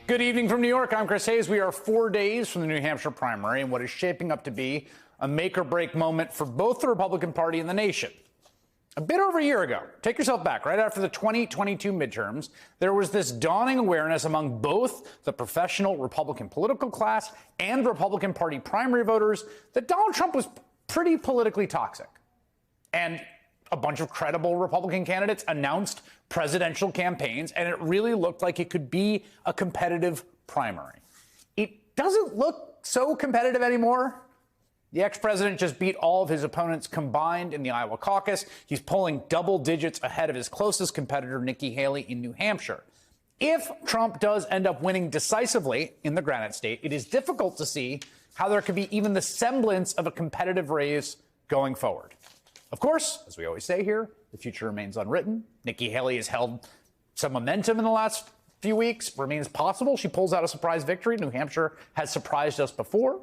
Good evening from New York. I'm Chris Hayes. We are 4 days from the New Hampshire primary and what is shaping up to be a make-or-break moment for both the Republican Party and the nation. A bit over a year ago, take yourself back, right after the 2022 midterms, there was this dawning awareness among both the professional Republican political class and Republican Party primary voters that Donald Trump was pretty politically toxic. And a bunch of credible Republican candidates announced presidential campaigns, and it really looked like it could be a competitive primary. It doesn't look so competitive anymore. The ex-president just beat all of his opponents combined in the Iowa caucus. He's polling double digits ahead of his closest competitor, Nikki Haley, in New Hampshire. If Trump does end up winning decisively in the Granite State, it is difficult to see how there could be even the semblance of a competitive race going forward. Of course, as we always say here, the future remains unwritten. Nikki Haley has held some momentum in the last few weeks. Remains possible she pulls out a surprise victory. New Hampshire has surprised us before.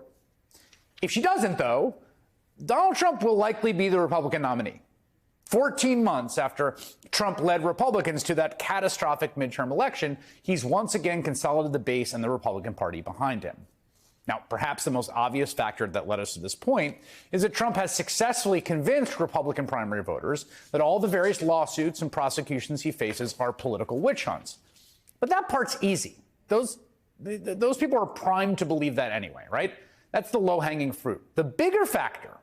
If she doesn't, though, Donald Trump will likely be the Republican nominee. 14 months after Trump led Republicans to that catastrophic midterm election, he's once again consolidated the base and the Republican Party behind him. Now, perhaps the most obvious factor that led us to this point is that Trump has successfully convinced Republican primary voters that all the various lawsuits and prosecutions he faces are political witch hunts. But that part's easy. Those people are primed to believe that anyway, right? That's the low-hanging fruit. The bigger factor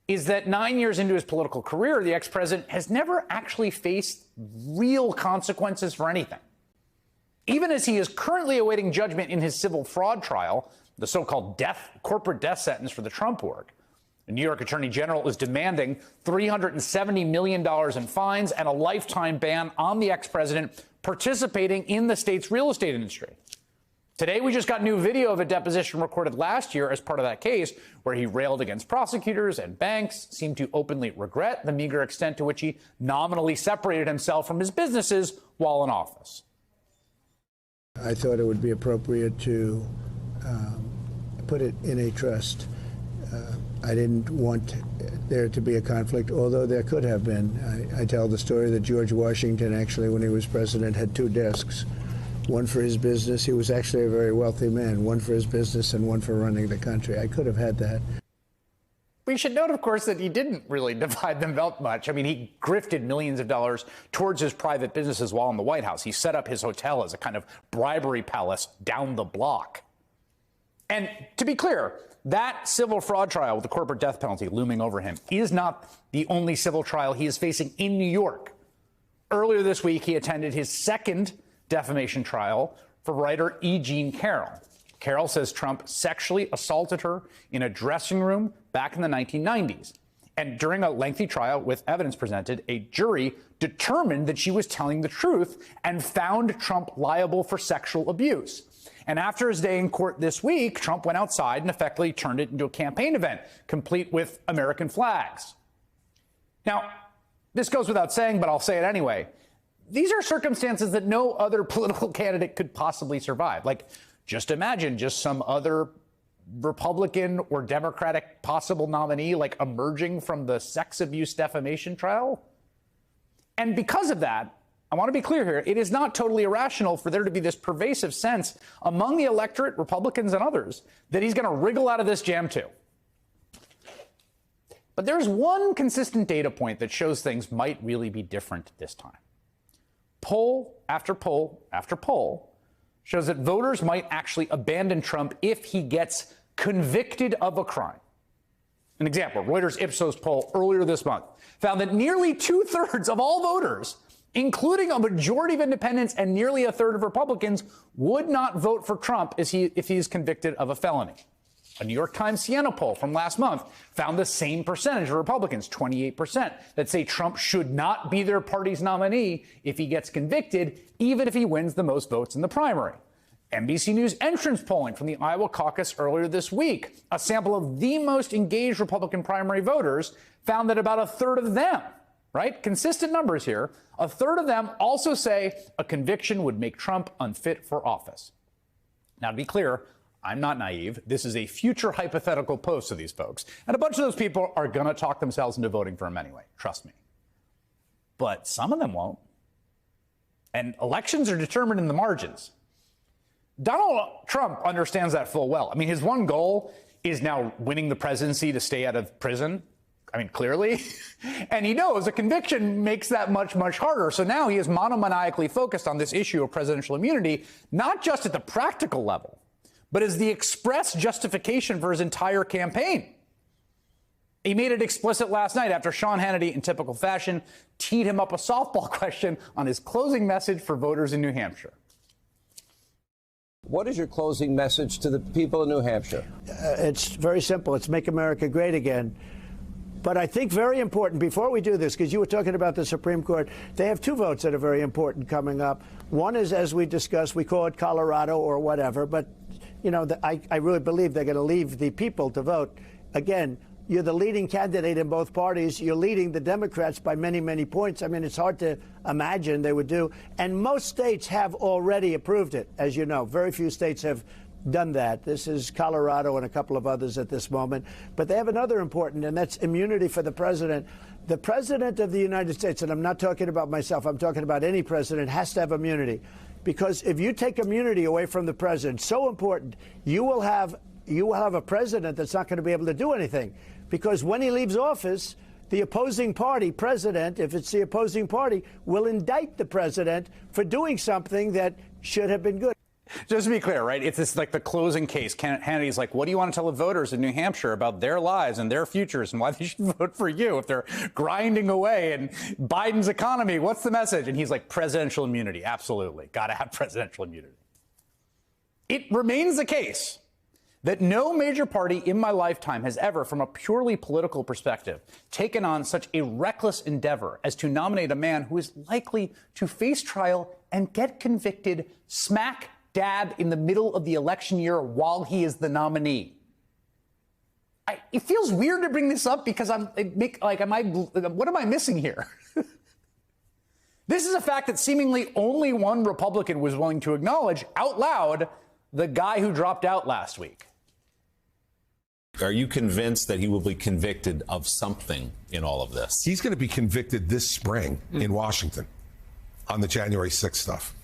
is that 9 years into his political career, the ex-president has never actually faced real consequences for anything. Even as he is currently awaiting judgment in his civil fraud trial, the so-called corporate death sentence for the Trump work, the New York Attorney General is demanding $370 million in fines and a lifetime ban on the ex-president participating in the state's real estate industry. Today, we just got new video of a deposition recorded last year as part of that case, where he railed against prosecutors and banks, seemed to openly regret the meager extent to which he nominally separated himself from his businesses while in office. I thought it would be appropriate to put it in a trust. I didn't want there to be a conflict, although there could have been. I tell the story that George Washington, actually, when he was president, had two desks. One for his business. He was actually a very wealthy man. One for his business and one for running the country. I could have had that. We should note, of course, that he didn't really divide them out much. I mean, he grifted millions of dollars towards his private businesses while in the White House. He set up his hotel as a kind of bribery palace down the block. And to be clear, that civil fraud trial with the corporate death penalty looming over him is not the only civil trial he is facing in New York. Earlier this week, he attended his second defamation trial for writer E. Jean Carroll. Carroll says Trump sexually assaulted her in a dressing room back in the 1990s. And during a lengthy trial with evidence presented, a jury determined that she was telling the truth and found Trump liable for sexual abuse. And after his day in court this week, Trump went outside and effectively turned it into a campaign event, complete with American flags. Now, this goes without saying, but I'll say it anyway. These are circumstances that no other political candidate could possibly survive. Like, just imagine just some other Republican or Democratic possible nominee, like, emerging from the sex abuse defamation trial. And because of that, I want to be clear here, it is not totally irrational for there to be this pervasive sense among the electorate, Republicans and others, that he's going to wriggle out of this jam too. But there's one consistent data point that shows things might really be different this time. Poll after poll after poll shows that voters might actually abandon Trump if he gets convicted of a crime. An example, Reuters Ipsos poll earlier this month found that nearly 2/3 of all voters, including a majority of independents and nearly a third of Republicans, would not vote for Trump if he is convicted of a felony. A New York Times Siena poll from last month found the same percentage of Republicans, 28%, that say Trump should not be their party's nominee if he gets convicted, even if he wins the most votes in the primary. NBC News entrance polling from the Iowa caucus earlier this week, a sample of the most engaged Republican primary voters, found that about a third of them, right, consistent numbers here, a third of them also say a conviction would make Trump unfit for office. Now, to be clear, I'm not naive. This is a future hypothetical post to these folks. And a bunch of those people are going to talk themselves into voting for him anyway. Trust me. But some of them won't. And elections are determined in the margins. Donald Trump understands that full well. I mean, his one goal is now winning the presidency to stay out of prison. I mean, clearly. And he knows a conviction makes that much, much harder. So now he is monomaniacally focused on this issue of presidential immunity, not just at the practical level, but as the express justification for his entire campaign. He made it explicit last night after Sean Hannity, in typical fashion, teed him up a softball question on his closing message for voters in New Hampshire. What is your closing message to the people in New Hampshire? It's very simple. It's make America great again. But I think very important, before we do this, because you were talking about the Supreme Court, they have two votes that are very important coming up. One is, as we discussed, we call it Colorado or whatever, but, you know, I really believe they're going to leave the people to vote. Again, you're the leading candidate in both parties. You're leading the Democrats by many, many points. I mean, it's hard to imagine they would do. And most states have already approved it, as you know. Very few states have done that. This is Colorado and a couple of others at this moment. But they have another important, and that's immunity for the president. The president of the United States, and I'm not talking about myself, I'm talking about any president, has to have immunity. Because if you take immunity away from the president, so important, you will have a president that's not going to be able to do anything. Because when he leaves office, the opposing party, president, if it's the opposing party, will indict the president for doing something that should have been good. Just to be clear, right? It's this, like the closing case. Hannity's like, what do you want to tell the voters in New Hampshire about their lives and their futures and why they should vote for you if they're grinding away and Biden's economy? What's the message? And he's like, presidential immunity. Absolutely. Got to have presidential immunity. It remains the case that no major party in my lifetime has ever, from a purely political perspective, taken on such a reckless endeavor as to nominate a man who is likely to face trial and get convicted smack dab in the middle of the election year while he is the nominee. It feels weird to bring this up because what am I missing here? This is a fact that seemingly only one Republican was willing to acknowledge out loud, the guy who dropped out last week. Are you convinced that he will be convicted of something in all of this? He's going to be convicted this spring in Washington on the January 6th stuff.